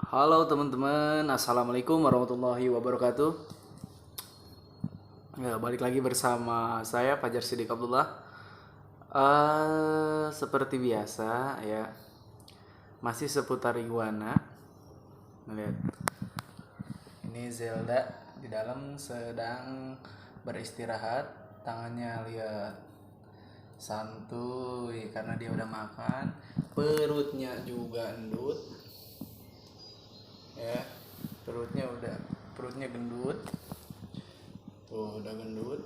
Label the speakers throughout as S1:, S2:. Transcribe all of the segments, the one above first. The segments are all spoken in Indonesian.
S1: Halo teman-teman, assalamualaikum warahmatullahi wabarakatuh. Ya, balik lagi bersama saya Fajar Sidik Abdullah. Seperti biasa ya, masih seputar iguana. Lihat, ini Zelda di dalam sedang beristirahat, tangannya lihat santuy karena dia udah makan, perutnya juga endut, ya perutnya gendut. Tuh udah gendut.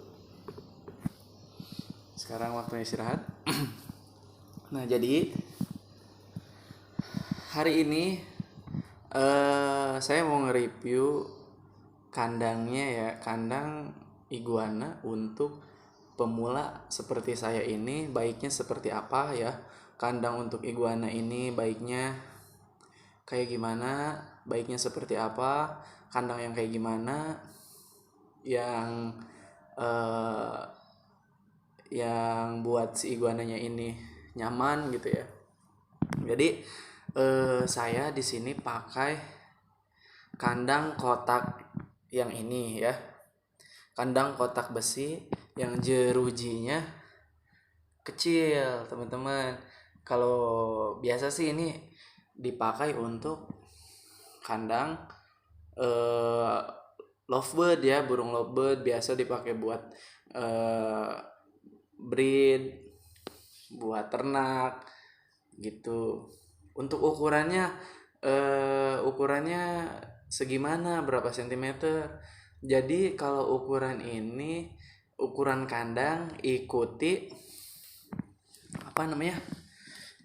S1: Sekarang waktunya istirahat. Nah, jadi hari ini saya mau nge-review kandangnya ya, kandang iguana untuk pemula seperti saya ini baiknya seperti apa ya. Kandang untuk iguana ini baiknya kayak gimana, baiknya seperti apa, kandang yang kayak gimana yang eh, yang buat si iguananya ini nyaman gitu ya. Jadi saya di sini pakai kandang kotak yang ini ya. Kandang kotak besi yang jerujinya kecil, teman-teman. Kalau biasa sih ini dipakai untuk kandang eh, lovebird ya, burung lovebird biasa dipakai buat eh, breed, buat ternak gitu. Untuk ukurannya segimana, berapa sentimeter. Jadi kalau ukuran ini, ukuran kandang ikuti apa namanya,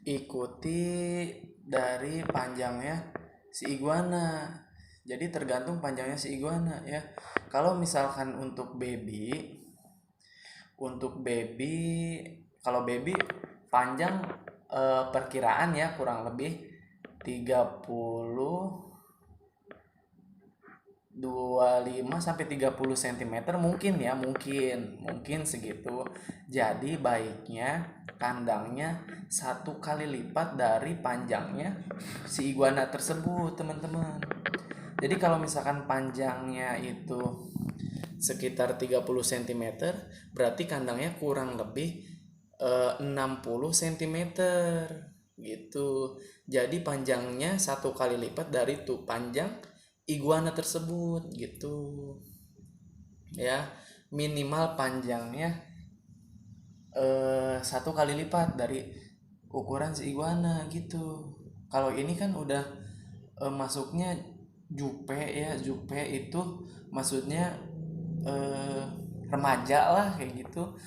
S1: ikuti dari panjangnya si iguana. Jadi tergantung panjangnya si iguana ya. Kalau misalkan untuk baby kalau baby panjang, perkiraan ya kurang lebih 25 sampai 30 cm mungkin ya, mungkin segitu. Jadi baiknya kandangnya 1 kali lipat dari panjangnya si iguana tersebut, teman-teman. Jadi kalau misalkan panjangnya itu sekitar 30 cm, berarti kandangnya kurang lebih 60 cm gitu. Jadi panjangnya 1 kali lipat dari tuh panjang iguana tersebut gitu ya. Minimal panjangnya 1 kali lipat dari ukuran si iguana gitu. Kalau ini kan udah masuknya jupe ya. Jupe itu maksudnya eh, remaja lah kayak gitu.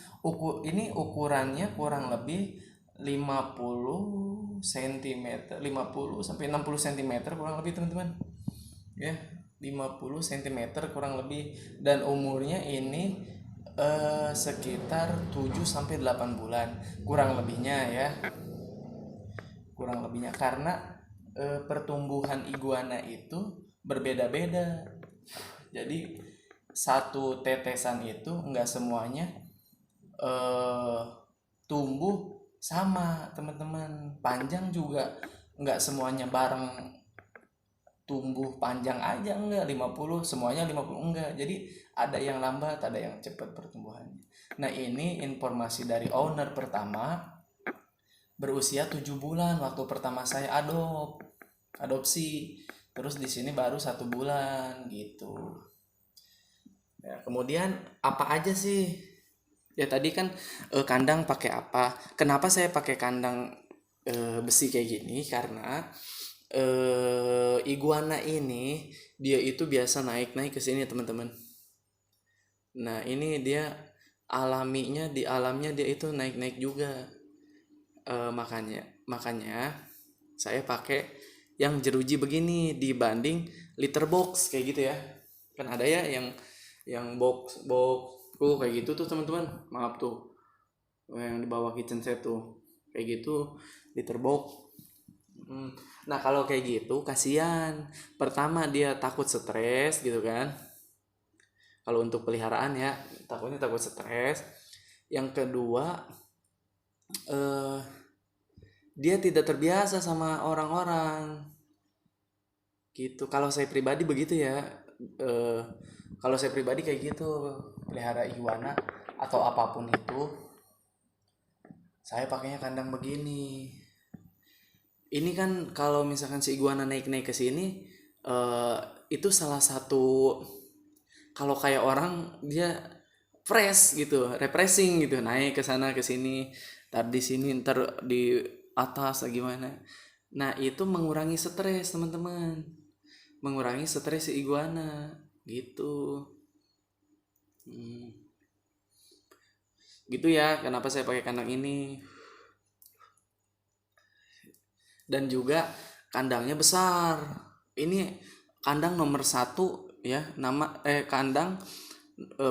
S1: Ini ukurannya kurang lebih 50 cm, 50 sampai 60 cm kurang lebih, teman-teman ya. 50 cm kurang lebih, dan umurnya ini sekitar 7 sampai 8 bulan kurang lebihnya ya. Kurang lebihnya karena pertumbuhan iguana itu berbeda-beda. Jadi satu tetesan itu enggak semuanya eh, tumbuh sama, teman-teman. Panjang juga enggak semuanya bareng tumbuh panjang aja, enggak 50 semuanya 50 enggak. Jadi ada yang lambat, ada yang cepat pertumbuhannya. Nah, ini informasi dari owner pertama, berusia 7 bulan waktu pertama saya adopsi. Terus di sini baru 1 bulan gitu. Ya, kemudian apa aja sih? Ya tadi kan kandang pakai apa? Kenapa saya pakai kandang besi kayak gini? Karena iguana ini dia itu biasa naik-naik ke sini, teman-teman. Nah, ini dia di alamnya dia itu naik-naik juga. Makanya makanya saya pakai yang jeruji begini dibanding litter box kayak gitu ya. Kan ada ya yang box box kayak gitu tuh, teman-teman. Maaf tuh, yang di bawah kitchen set tuh kayak gitu, litter box. Nah, kalau kayak gitu kasihan. Pertama dia takut stres gitu kan. Kalau untuk peliharaan ya, takut stres. Yang kedua, dia tidak terbiasa sama orang-orang gitu. Kalau saya pribadi begitu ya. eh, Kalau saya pribadi kayak gitu, pelihara iguana atau apapun itu, saya pakainya kandang begini. Ini kan kalau misalkan si iguana naik-naik ke sini, eh, itu salah satu, kalau kayak orang dia fresh gitu, refreshing gitu, naik ke sana ke sini, ntar di sini, ntar di atas atau gimana. Nah, itu mengurangi stres, teman-teman. Mengurangi stres si iguana gitu. Hmm, gitu ya, kenapa saya pakai kandang ini. Dan juga kandangnya besar. Ini kandang nomor satu ya, kandang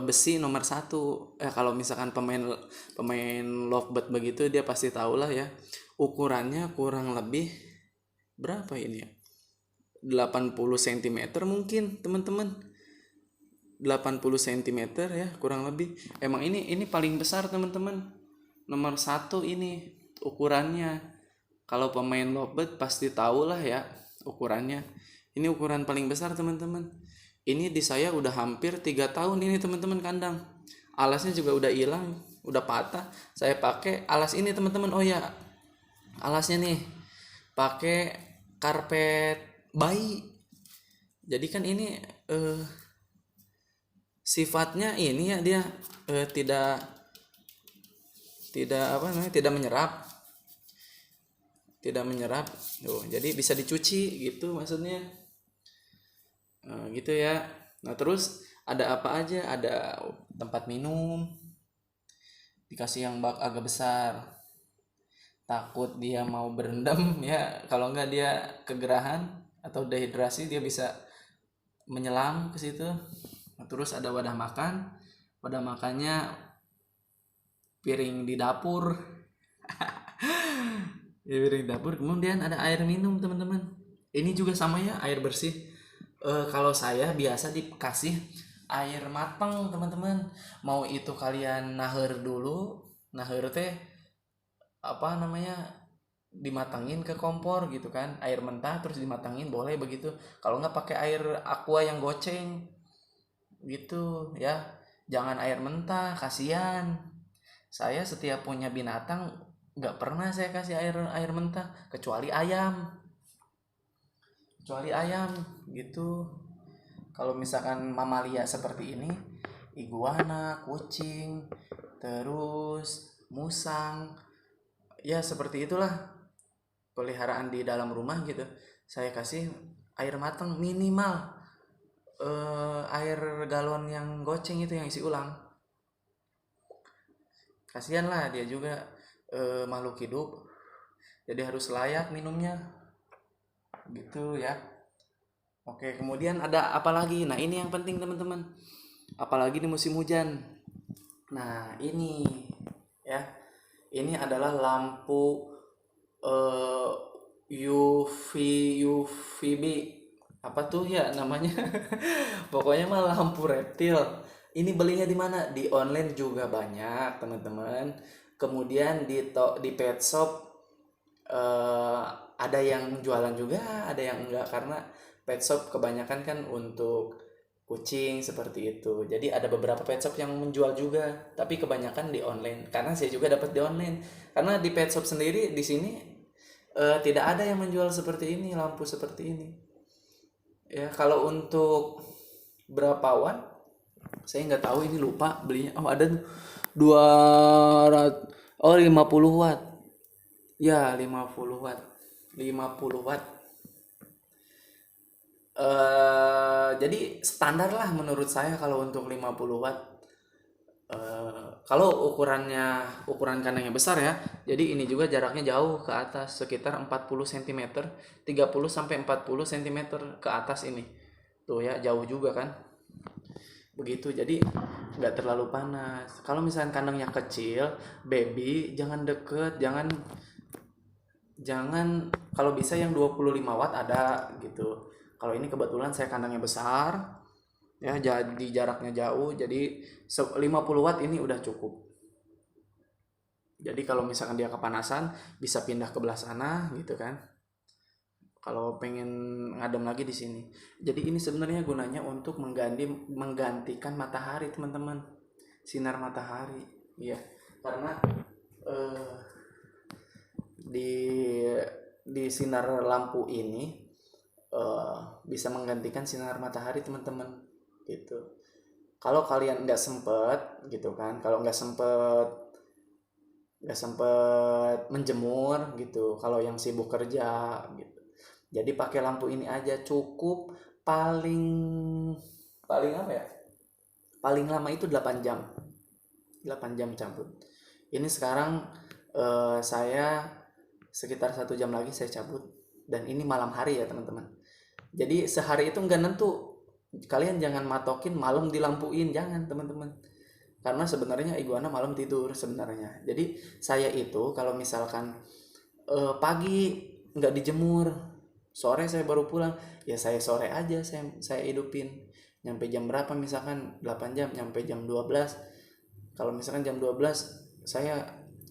S1: besi nomor satu. Kalau misalkan pemain pemain lovebird begitu dia pasti tahu lah ya. Ukurannya kurang lebih berapa ini ya, 80 cm mungkin, teman-teman. 80 cm ya kurang lebih. Emang ini paling besar, teman-teman. Nomor satu ini ukurannya. Kalau pemain lovebird pasti tahu lah ya ukurannya. Ini ukuran paling besar, teman-teman. Ini di saya udah hampir 3 tahun ini, teman-teman, kandang. Alasnya juga udah hilang, udah patah. Saya pakai alas ini, teman-teman. Oh ya, alasnya nih pakai karpet bayi. Jadi kan ini sifatnya ini ya, dia tidak tidak apa namanya, tidak menyerap tuh, jadi bisa dicuci gitu maksudnya. Gitu ya. Nah, terus ada apa aja, ada tempat minum, dikasih yang bak agak besar, takut dia mau berendam ya, kalau enggak dia kegerahan atau dehidrasi dia bisa menyelam ke situ. Nah, terus ada wadah makan, wadah makannya piring di dapur. Ya, piring dapur, kemudian ada air minum, teman-teman. Ini juga sama ya, air bersih. Kalau saya biasa dikasih air matang, teman-teman. Mau itu kalian naher dulu, naher teh apa namanya, dimatangin ke kompor gitu kan, air mentah terus dimatangin boleh begitu. Kalau nggak pakai air aqua yang goceng gitu ya, jangan air mentah, kasihan. Saya setiap punya binatang nggak pernah saya kasih air air mentah, kecuali ayam gitu. Kalau misalkan mamalia seperti ini, iguana, kucing, terus musang, ya seperti itulah peliharaan di dalam rumah gitu. Saya kasih air matang minimal air galon yang goceng itu yang isi ulang. Kasihan lah dia juga makhluk hidup, jadi harus layak minumnya gitu ya. Oke, kemudian ada apa lagi? Nah, ini yang penting, teman-teman. Apalagi di musim hujan. Nah, ini ya. Ini adalah lampu eh, UVB. Apa tuh ya namanya? Pokoknya mah lampu reptil. Ini belinya di mana? Di online juga banyak, teman-teman. Kemudian di pet shop eh, ada yang jualan juga, ada yang enggak, karena pet shop kebanyakan kan untuk kucing seperti itu. Jadi ada beberapa pet shop yang menjual juga, tapi kebanyakan di online. Karena saya juga dapat di online. Karena di pet shop sendiri di sini tidak ada yang menjual seperti ini, lampu seperti ini. Ya, kalau untuk berapa watt saya nggak tahu, ini lupa belinya. Oh, ada 200, oh 50 watt. Ya, 50 watt. 50 watt. Jadi standar lah menurut saya kalau untuk 50 watt. Kalau ukuran kandangnya besar ya. Jadi ini juga jaraknya jauh ke atas, sekitar 40 cm, 30 sampai 40 cm ke atas ini. Tuh ya, jauh juga kan. Begitu, jadi nggak terlalu panas. Kalau misalnya kandangnya kecil, baby, jangan deket, jangan kalau bisa yang 25 watt ada gitu. Kalau ini kebetulan saya kandangnya besar ya, jadi jaraknya jauh, jadi 50 watt ini udah cukup. Jadi kalau misalkan dia kepanasan bisa pindah ke belah sana gitu kan.
S2: kalau pengen ngadem lagi di sini. Jadi ini sebenarnya gunanya untuk menggantikan matahari teman-teman, sinar matahari, ya. Karena eh, di sinar lampu ini bisa menggantikan sinar matahari teman-teman, gitu. Kalau kalian nggak sempet gitu kan, kalau nggak sempet menjemur gitu, kalau yang sibuk kerja gitu, jadi pakai lampu ini aja cukup. paling paling apa ya, paling lama itu 8 jam cabut. Ini sekarang saya sekitar 1 jam lagi saya cabut, dan ini malam hari ya teman-teman. Jadi sehari itu nggak nentu, kalian jangan matokin malam dilampuin, jangan teman-teman, karena sebenarnya iguana malam tidur sebenarnya. Jadi saya itu kalau misalkan pagi nggak dijemur, sore saya baru pulang, ya saya sore aja saya hidupin. Nyampe jam berapa, misalkan 8 jam, nyampe jam 12. Kalau misalkan jam 12 saya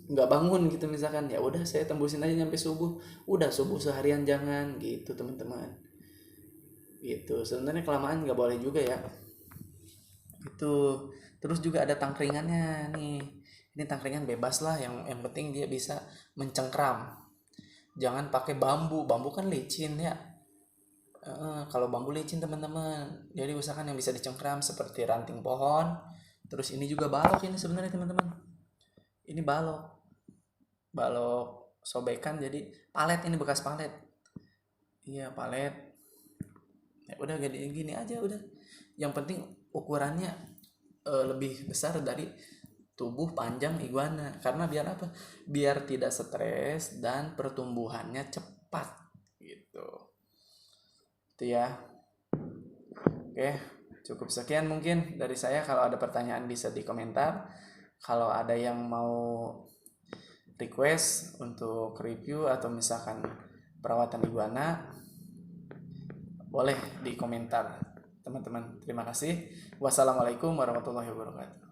S2: nggak bangun gitu misalkan, ya udah saya tembusin aja nyampe subuh. Udah subuh seharian jangan gitu teman-teman, gitu. Sebenarnya kelamaan nggak boleh juga ya, itu. Terus juga ada tangkringannya nih. Ini tangkringan bebas lah, yang penting dia bisa mencengkram. Jangan pakai bambu kan licin ya. Kalau bambu licin teman-teman, jadi usahakan yang bisa dicengkram seperti ranting pohon. Terus ini juga balok ini sebenarnya teman-teman, ini balok sobekan, jadi palet, ini bekas palet. Iya, palet. Ya udah gini gini aja udah. Yang penting ukurannya lebih besar dari tubuh panjang iguana. Karena biar apa? Biar tidak stres dan pertumbuhannya cepat gitu. Itu ya. Oke, cukup sekian mungkin dari saya. Kalau ada pertanyaan bisa di komentar. Kalau ada yang mau request untuk review atau misalkan perawatan iguana, boleh di komentar teman-teman. Terima kasih. Wassalamualaikum warahmatullahi wabarakatuh.